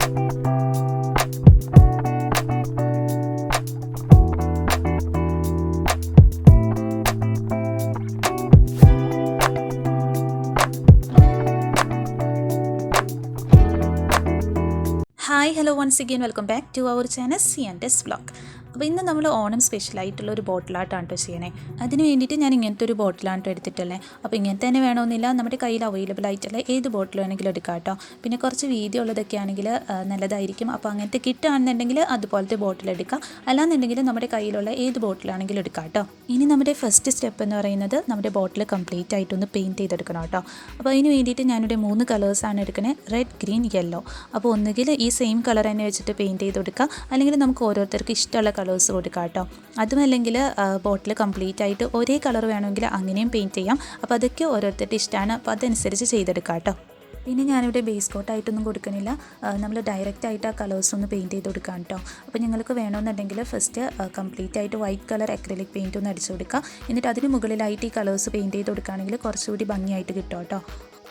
Hi hello once again welcome back to our channel c&svlog. അപ്പോൾ ഇന്ന് നമ്മൾ ഓണം സ്പെഷ്യലായിട്ടുള്ള ഒരു ബോട്ടിലാട്ടാണ് കേട്ടോ ചെയ്യണേ. അതിന് വേണ്ടിയിട്ട് ഞാൻ ഇങ്ങനത്തെ ഒരു ബോട്ടിലാണ് എടുത്തിട്ടുള്ളത്. അപ്പോൾ ഇങ്ങനത്തെ തന്നെ വേണമെന്നില്ല, നമ്മുടെ കയ്യിൽ അവൈലബിൾ ആയിട്ടുള്ള ഏത് ബോട്ടിൽ വേണമെങ്കിലും എടുക്കാം കേട്ടോ. പിന്നെ കുറച്ച് വീതി ഉള്ളതൊക്കെ ആണെങ്കിൽ നല്ലതായിരിക്കും. അപ്പോൾ അങ്ങനത്തെ കിട്ടുകയാണെന്നുണ്ടെങ്കിൽ അതുപോലത്തെ ബോട്ടിൽ എടുക്കാം, അല്ലാന്നുണ്ടെങ്കിൽ നമ്മുടെ കയ്യിലുള്ള ഏത് ബോട്ടിലാണെങ്കിലും എടുക്കാം കേട്ടോ. ഇനി നമ്മുടെ ഫസ്റ്റ് സ്റ്റെപ്പ് എന്ന് പറയുന്നത് നമ്മുടെ ബോട്ടിൽ കംപ്ലീറ്റ് ആയിട്ടൊന്ന് പെയിൻറ്റ് ചെയ്തെടുക്കണം കേട്ടോ. അപ്പോൾ അതിന് വേണ്ടിയിട്ട് ഞാനിവിടെ 3 കളേഴ്സാണ് എടുക്കുന്നത്, റെഡ്, ഗ്രീൻ, യെല്ലോ. അപ്പോൾ ഒന്നുകിൽ ഈ സെയിം കളർ തന്നെ വെച്ചിട്ട് പെയിൻറ്റ് ചെയ്ത് കൊടുക്കുക, അല്ലെങ്കിൽ നമുക്ക് ഓരോരുത്തർക്ക് ഇഷ്ടമുള്ള കളേഴ്സ് കൊടുക്കാം കേട്ടോ. അതുമല്ലെങ്കിൽ ബോട്ടിൽ കംപ്ലീറ്റ് ആയിട്ട് ഒരേ കളർ വേണമെങ്കിൽ അങ്ങനെയും പെയിൻറ്റ് ചെയ്യാം. അപ്പോൾ അതൊക്കെ ഓരോരുത്തരുടെ ഇഷ്ടമാണ്, അപ്പോൾ അതനുസരിച്ച് ചെയ്തെടുക്കാം കേട്ടോ. പിന്നെ ഞാനിവിടെ ബേസ് കോട്ടായിട്ടൊന്നും കൊടുക്കണില്ല, നമ്മൾ ഡയറക്റ്റ് ആയിട്ട് ആ കളേഴ്സ് ഒന്ന് പെയിൻറ്റ് ചെയ്ത് കൊടുക്കാം കേട്ടോ. അപ്പോൾ നിങ്ങൾക്ക് വേണമെന്നുണ്ടെങ്കിൽ ഫസ്റ്റ് കംപ്ലീറ്റ് ആയിട്ട് വൈറ്റ് കളർ അക്രിലിക് പെയിൻറ്റ് ഒന്ന് അടിച്ചു കൊടുക്കുക. എന്നിട്ട് അതിന് മുകളിലായിട്ട് ഈ കളേഴ്സ് പെയിൻറ്റ് ചെയ്ത് കൊടുക്കുകയാണെങ്കിൽ കുറച്ചുകൂടി ഭംഗിയായിട്ട് കിട്ടും കേട്ടോ.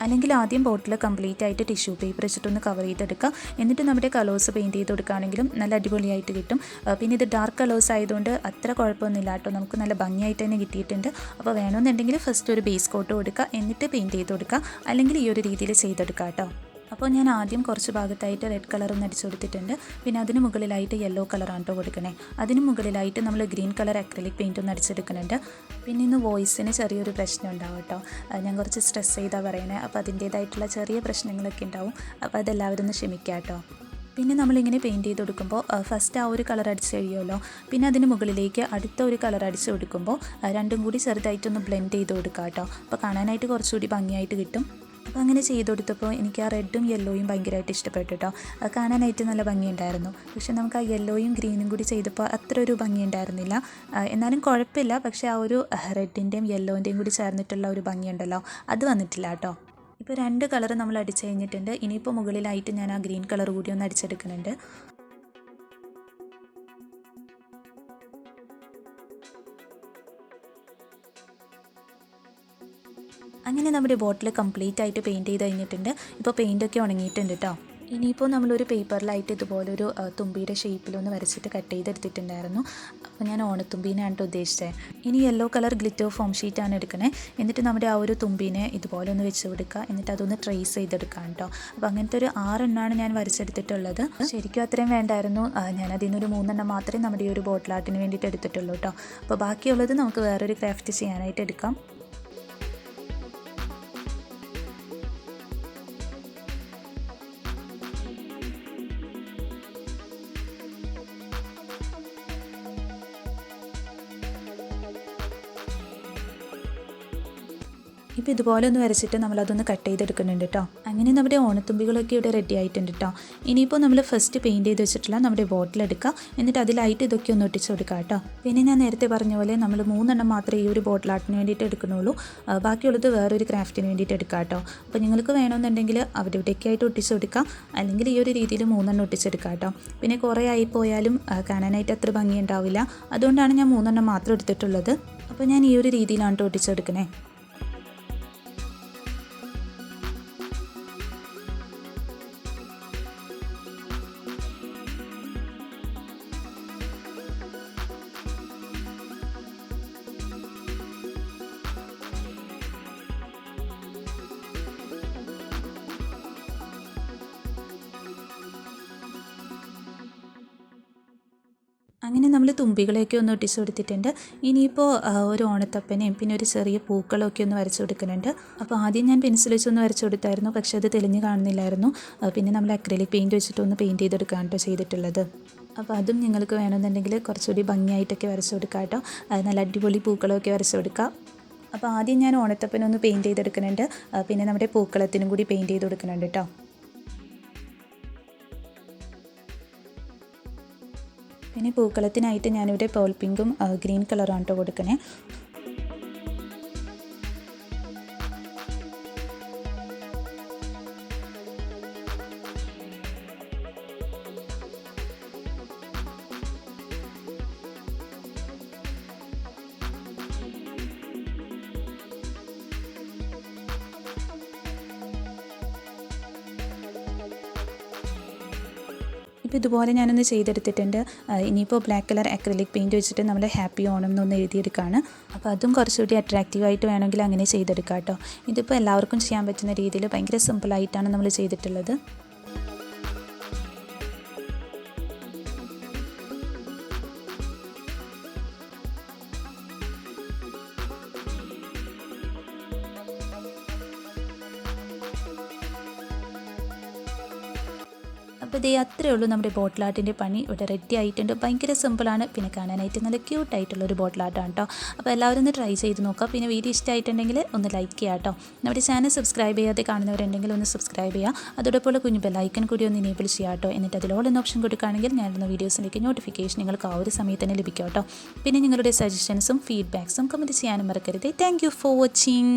അല്ലെങ്കിൽ ആദ്യം ബോട്ടിൽ കംപ്ലീറ്റ് ആയിട്ട് ടിഷ്യൂ പേപ്പർ വെച്ചിട്ടൊന്ന് കവർ ചെയ്തെടുക്കുക. എന്നിട്ട് നമ്മുടെ കളേഴ്സ് പെയിൻറ്റ് ചെയ്ത് കൊടുക്കുകയാണെങ്കിലും നല്ല അടിപൊളിയായിട്ട് കിട്ടും. പിന്നെ ഇത് ഡാർക്ക് കളേഴ്സ് ആയതുകൊണ്ട് അത്ര കുഴപ്പമൊന്നുമില്ല കേട്ടോ, നമുക്ക് നല്ല ഭംഗിയായിട്ട് തന്നെ കിട്ടിയിട്ടുണ്ട്. അപ്പോൾ വേണമെന്നുണ്ടെങ്കിൽ ഫസ്റ്റ് ഒരു ബേസ് കോട്ട് കൊടുക്കുക, എന്നിട്ട് പെയിൻറ്റ് ചെയ്ത് കൊടുക്കുക, അല്ലെങ്കിൽ ഈ ഒരു രീതിയിൽ ചെയ്തെടുക്കുക കേട്ടോ. അപ്പോൾ ഞാൻ ആദ്യം കുറച്ച് ഭാഗത്തായിട്ട് റെഡ് കളർ ഒന്ന് അടിച്ചു കൊടുത്തിട്ടുണ്ട്. പിന്നെ അതിന് മുകളിലായിട്ട് യെല്ലോ കളറാണ് കേട്ടോ കൊടുക്കണേ. അതിന് മുകളിലായിട്ട് നമ്മൾ ഗ്രീൻ കളർ അക്രിലിക് പെയിൻറ്റ് ഒന്ന് അടിച്ചെടുക്കുന്നുണ്ട്. പിന്നെ ഇന്ന് വോയിസിന് ചെറിയൊരു പ്രശ്നം ഉണ്ടാവും കേട്ടോ, ഞാൻ കുറച്ച് സ്ട്രെസ് ചെയ്താൽ പറയണേ. അപ്പോൾ അതിൻ്റേതായിട്ടുള്ള ചെറിയ പ്രശ്നങ്ങളൊക്കെ ഉണ്ടാവും, അപ്പോൾ അതെല്ലാവരും ഒന്ന് ക്ഷമിക്കാം കേട്ടോ. പിന്നെ നമ്മളിങ്ങനെ പെയിൻറ്റ് ചെയ്ത് കൊടുക്കുമ്പോൾ ഫസ്റ്റ് ആ ഒരു കളർ അടിച്ച് കഴിയുമല്ലോ, പിന്നെ അതിന് മുകളിലേക്ക് അടുത്ത ഒരു കളർ അടിച്ച് കൊടുക്കുമ്പോൾ രണ്ടും കൂടി ചെറുതായിട്ടൊന്ന് ബ്ലെൻഡ് ചെയ്ത് കൊടുക്കുക കേട്ടോ. അപ്പോൾ കാണാനായിട്ട് കുറച്ചുകൂടി ഭംഗിയായിട്ട് കിട്ടും. അപ്പോൾ അങ്ങനെ ചെയ്ത് കൊടുത്തപ്പോൾ എനിക്ക് ആ റെഡും യെല്ലോയും ഭയങ്കരമായിട്ട് ഇഷ്ടപ്പെട്ടു കേട്ടോ. കാണാനായിട്ട് നല്ല ഭംഗിയുണ്ടായിരുന്നു. പക്ഷേ നമുക്ക് ആ യെല്ലോയും ഗ്രീനും കൂടി ചെയ്തപ്പോൾ അത്ര ഒരു ഭംഗി ഉണ്ടായിരുന്നില്ല. എന്നാലും കുഴപ്പമില്ല, പക്ഷേ ആ ഒരു റെഡിൻ്റെയും യെല്ലോൻ്റെയും കൂടി ചേർന്നിട്ടുള്ള ഒരു ഭംഗിയുണ്ടല്ലോ, അത് വന്നിട്ടില്ല കേട്ടോ. ഇപ്പോൾ 2 കളർ നമ്മൾ അടിച്ച് കഴിഞ്ഞിട്ടുണ്ട്. ഇനിയിപ്പോൾ മുകളിലായിട്ട് ഞാൻ ആ ഗ്രീൻ കളർ കൂടി ഒന്ന് അടിച്ചെടുക്കുന്നുണ്ട്. അങ്ങനെ നമ്മുടെ ബോട്ടിൽ കംപ്ലീറ്റ് ആയിട്ട് പെയിൻറ്റ് ചെയ്ത് കഴിഞ്ഞിട്ടുണ്ട്. ഇപ്പോൾ പെയിൻറ്റൊക്കെ ഉണങ്ങിയിട്ടുണ്ട് കേട്ടോ. ഇനിയിപ്പോൾ നമ്മളൊരു പേപ്പറിലായിട്ട് ഇതുപോലൊരു തുമ്പിയുടെ ഷേപ്പിലൊന്ന് വരച്ചിട്ട് കട്ട് ചെയ്തെടുത്തിട്ടുണ്ടായിരുന്നു. അപ്പോൾ ഞാൻ ഓണത്തുമ്പീനെയാണ് കേട്ടോ ഉദ്ദേശിച്ചത്. ഇനി യെല്ലോ കളർ ഗ്ലിറ്റർ ഫോം ഷീറ്റാണ് എടുക്കണേ. എന്നിട്ട് നമ്മുടെ ആ ഒരു തുമ്പീനെ ഇതുപോലെ ഒന്ന് വെച്ച് കൊടുക്കുക, എന്നിട്ട് അതൊന്ന് ട്രേസ് ചെയ്തെടുക്കാം കേട്ടോ. അപ്പോൾ അങ്ങനത്തെ ഒരു 6 എണ്ണമാണ് ഞാൻ വരച്ചെടുത്തിട്ടുള്ളത്. ശരിക്കും അത്രയും വേണ്ടായിരുന്നു, ഞാൻ അതിൽ നിന്നൊരു 3 എണ്ണം മാത്രമേ നമ്മുടെ ഈ ഒരു ബോട്ടിൽ ആർട്ടിന് വേണ്ടിയിട്ട് എടുത്തിട്ടുള്ളൂ കേട്ടോ. അപ്പോൾ ബാക്കിയുള്ളത് നമുക്ക് വേറൊരു ക്രാഫ്റ്റ് ചെയ്യാനായിട്ട് എടുക്കാം. ഇപ്പോൾ ഇതുപോലെ ഒന്ന് വരച്ചിട്ട് നമ്മളതൊന്ന് കട്ട് ചെയ്തെടുക്കുന്നുണ്ട് കേട്ടോ. അങ്ങനെ നമ്മുടെ ഓണത്തുമ്പികളൊക്കെ ഇവിടെ റെഡി ആയിട്ടുണ്ട് കേട്ടോ. ഇനിയിപ്പോൾ നമ്മൾ ഫസ്റ്റ് പെയിൻറ്റ് ചെയ്ത് വെച്ചിട്ടുള്ള നമ്മുടെ ബോട്ടിൽ എടുക്കുക, എന്നിട്ട് അതിലായിട്ട് ഇതൊക്കെ ഒന്ന് ഒട്ടിച്ച് കൊടുക്കുക കേട്ടോ. പിന്നെ ഞാൻ നേരത്തെ പറഞ്ഞ പോലെ നമ്മൾ 3 എണ്ണം മാത്രമേ ഈ ഒരു ബോട്ടിൽ ആർട്ടിന് വേണ്ടിയിട്ട് എടുക്കുന്നുള്ളൂ, ബാക്കിയുള്ളത് വേറൊരു ക്രാഫ്റ്റിന് വേണ്ടിയിട്ട് എടുക്കുക കേട്ടോ. അപ്പോൾ നിങ്ങൾക്ക് വേണമെന്നുണ്ടെങ്കിൽ അവിടെ ഇവിടെയൊക്കെ ആയിട്ട് ഒട്ടിച്ച് കൊടുക്കാം, അല്ലെങ്കിൽ ഈ ഒരു രീതിയിൽ 3 എണ്ണം ഒട്ടിച്ചെടുക്കുക കേട്ടോ. പിന്നെ കുറേ ആയിപ്പോയാലും കാണാനായിട്ട് അത്ര ഭംഗി ഉണ്ടാവില്ല, അതുകൊണ്ടാണ് ഞാൻ 3 എണ്ണം മാത്രം എടുത്തിട്ടുള്ളത്. അപ്പോൾ ഞാൻ ഈ ഒരു രീതിയിലാണ് ഒട്ടിച്ചെടുക്കണേ. അങ്ങനെ നമ്മൾ തുമ്പികളെയൊക്കെ ഒന്ന് ഒട്ടിച്ച് കൊടുത്തിട്ടുണ്ട്. ഇനിയിപ്പോൾ ഒരു ഓണത്തപ്പനെയും പിന്നെ ഒരു ചെറിയ പൂക്കളൊക്കെ ഒന്ന് വരച്ച് കൊടുക്കുന്നുണ്ട്. അപ്പോൾ ആദ്യം ഞാൻ പെൻസിൽ വെച്ചൊന്ന് വരച്ച് കൊടുത്തായിരുന്നു, പക്ഷേ അത് തെളിഞ്ഞ് കാണുന്നില്ലായിരുന്നു. പിന്നെ നമ്മൾ അക്രിലിക് പെയിൻറ്റ് വെച്ചിട്ടൊന്ന് പെയിൻറ്റ് ചെയ്തെടുക്കുകയാണ് കേട്ടോ ചെയ്തിട്ടുള്ളത്. അപ്പോൾ അതും നിങ്ങൾക്ക് വേണമെന്നുണ്ടെങ്കിൽ കുറച്ചുകൂടി ഭംഗിയായിട്ടൊക്കെ വരച്ച് കൊടുക്കാം കേട്ടോ. നല്ല അടിപൊളി പൂക്കളൊക്കെ വരച്ച് കൊടുക്കാം. അപ്പോൾ ആദ്യം ഞാൻ ഓണത്തപ്പനൊന്ന് പെയിൻറ്റ് ചെയ്തെടുക്കുന്നുണ്ട്, പിന്നെ നമ്മുടെ പൂക്കളത്തിനും കൂടി പെയിൻറ്റ് ചെയ്ത് കൊടുക്കുന്നുണ്ട് കേട്ടോ. പിന്നെ പൂക്കളത്തിനായിട്ട് ഞാനിവിടെ പേൾ പിങ്കും ഗ്രീൻ കളറാണ് കേട്ടോ കൊടുക്കണേ. ഇപ്പോൾ ഇതുപോലെ ഞാനൊന്ന് ചെയ്തെടുത്തിട്ടുണ്ട്. ഇനിയിപ്പോൾ ബ്ലാക്ക് കളർ അക്രിലിക് പെയിൻറ്റ് വെച്ചിട്ട് നമ്മൾ ഹാപ്പി ഓണം എന്നൊന്ന് എഴുതിയെടുക്കുകയാണ്. അപ്പോൾ അതും കുറച്ചുകൂടി അട്രാക്റ്റീവായിട്ട് വേണമെങ്കിൽ അങ്ങനെ ചെയ്തെടുക്കാം കേട്ടോ. ഇതിപ്പോൾ എല്ലാവർക്കും ചെയ്യാൻ പറ്റുന്ന രീതിയിൽ ഭയങ്കര സിമ്പിളായിട്ടാണ് നമ്മൾ ചെയ്തിട്ടുള്ളത്. അപ്പോൾ ഇതേ അത്രയേ ഉള്ളൂ, നമ്മുടെ ബോട്ടിൽ ആർട്ടിൻ്റെ പണി ഇവിടെ റെഡി ആയിട്ടുണ്ട്. ഭയങ്കര സിമ്പിളാണ്, പിന്നെ കാണാനായിട്ട് നല്ല ക്യൂട്ടായിട്ടുള്ളൊരു ബോട്ടിൽ ആർട്ടാണ് കേട്ടോ. അപ്പോൾ എല്ലാവരും ഒന്ന് ട്രൈ ചെയ്ത് നോക്കുക. പിന്നെ വീഡിയോ ഇഷ്ടമായിട്ടുണ്ടെങ്കിൽ ഒന്ന് ലൈക്ക് ചെയ്യുക കേട്ടോ. നമ്മുടെ ചാനൽ സബ്സ്ക്രൈബ് ചെയ്യാതെ കാണുന്നവരുണ്ടെങ്കിൽ ഒന്ന് സബ്സ്ക്രൈബ് ചെയ്യുക. അതോടൊപ്പം കുഞ്ഞു ബെല്ലൈക്കൺ കൂടി ഒന്ന് എനേബിൾ ചെയ്യുക കേട്ടോ. എന്നിട്ട് അതിലോളം ഓപ്ഷൻ കൊടുക്കുകയാണെങ്കിൽ ഞാനിടുന്ന വീഡിയോസിലേക്ക് നോട്ടിഫിക്കേഷൻ നിങ്ങൾക്ക് ആ ഒരു സമയത്ത് തന്നെ ലഭിക്കും കേട്ടോ. പിന്നെ നിങ്ങളുടെ സജഷൻസും ഫീഡ്ബാക്സും കമൻറ്റ് ചെയ്യാനും മറക്കരുത്. Thank you for watching.